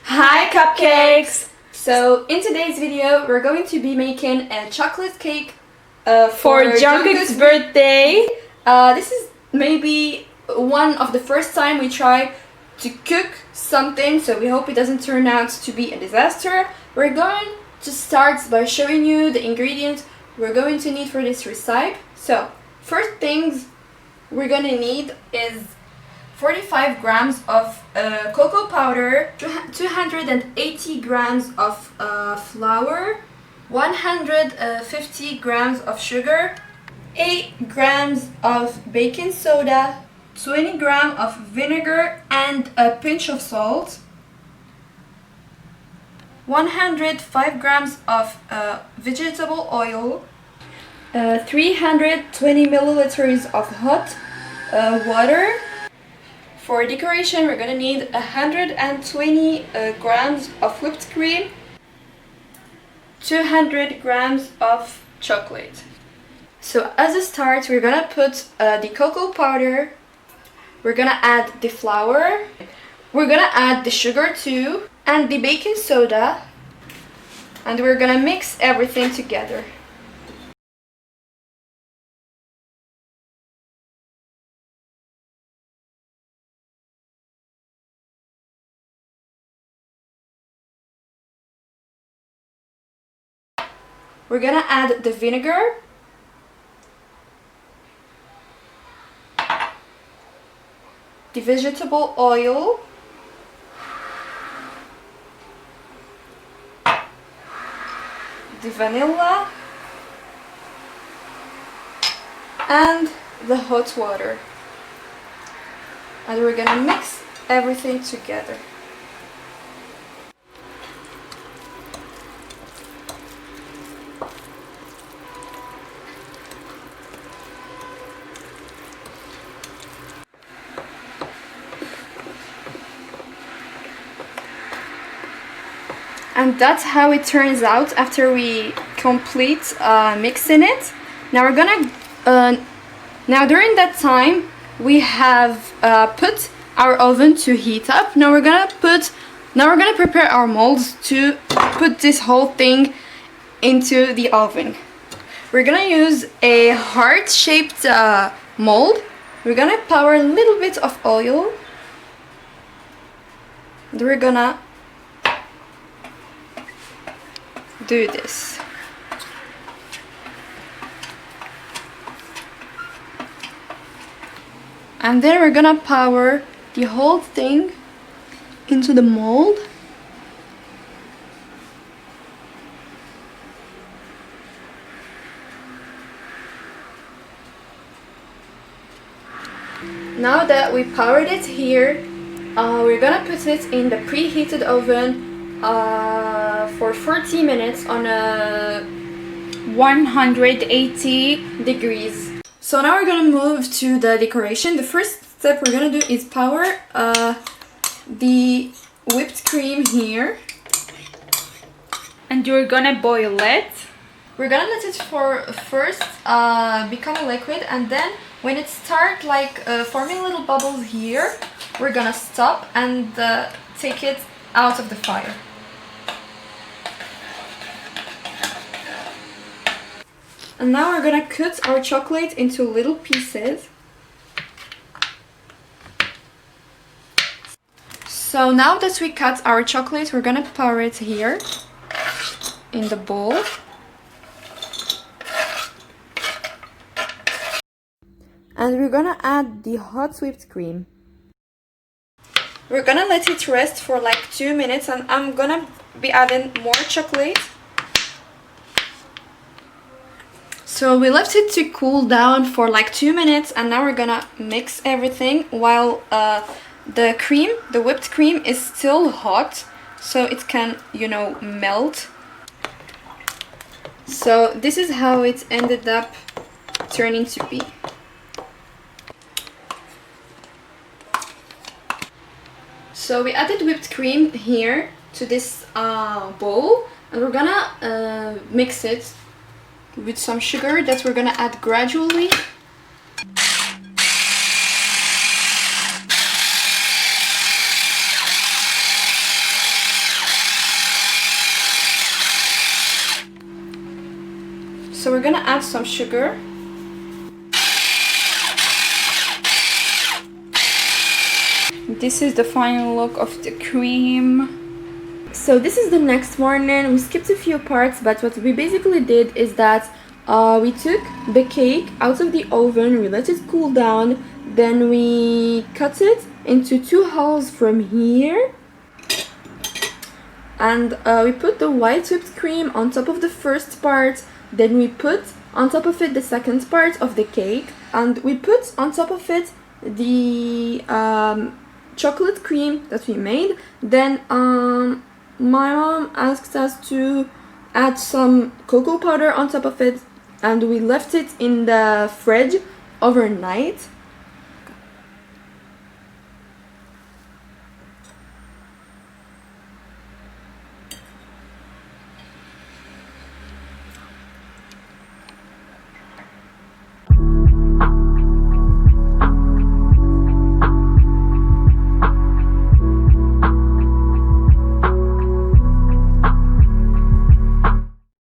Hi cupcakes! So in today's video we're going to be making a chocolate cake for Jungkook's birthday. This is maybe one of the first time we try to cook something, so we hope it doesn't turn out to be a disaster. We're going to start by showing you the ingredients we're going to need for this recipe. So first things we're gonna need is 45 grams of cocoa powder, 280 grams of flour, 150 grams of sugar, 8 grams of baking soda, 20 grams of vinegar and a pinch of salt, 105 grams of vegetable oil, 320 milliliters of hot water. For decoration, we're gonna need 120 grams of whipped cream, 200 grams of chocolate. So as a start, we're gonna put the cocoa powder, we're gonna add the flour, we're gonna add the sugar too, and the baking soda, and we're gonna mix everything together. We're gonna add the vinegar, the vegetable oil, the vanilla, and the hot water. And we're gonna mix everything together. And that's how it turns out after we complete mixing it. Now we're gonna now during that time we have put our oven to heat up. Now we're gonna prepare our molds to put this whole thing into the oven. We're gonna use a heart-shaped mold. We're gonna pour a little bit of oil. And we're gonna do this. And then we're gonna pour the whole thing into the mold. Now that we poured it here, we're gonna put it in the preheated oven for 40 minutes on a 180 degrees. So now we're gonna move to the decoration. The first step we're gonna do is pour the whipped cream here. And you're gonna boil it. We're gonna let it for first become a liquid, and then when it starts like forming little bubbles here, we're gonna stop and take it out of the fire. And now we're gonna cut our chocolate into little pieces. So now that we cut our chocolate, we're gonna pour it here in the bowl. And we're gonna add the hot whipped cream. We're gonna let it rest for like 2 minutes, and I'm gonna be adding more chocolate. So we left it to cool down for like 2 minutes, and now we're gonna mix everything while the whipped cream is still hot, so it can, you know, melt. So this is how it ended up turning to be. So we added whipped cream here to this bowl, and we're gonna mix it with some sugar that we're gonna add gradually. gonna add some sugar. This is the final look of the cream. So this is the next morning. We skipped a few parts, but what we basically did is that we took the cake out of the oven, we let it cool down, then we cut it into 2 holes from here, and we put the white whipped cream on top of the first part, then we put on top of it the second part of the cake, and we put on top of it the chocolate cream that we made. Then my mom asked us to add some cocoa powder on top of it, and we left it in the fridge overnight.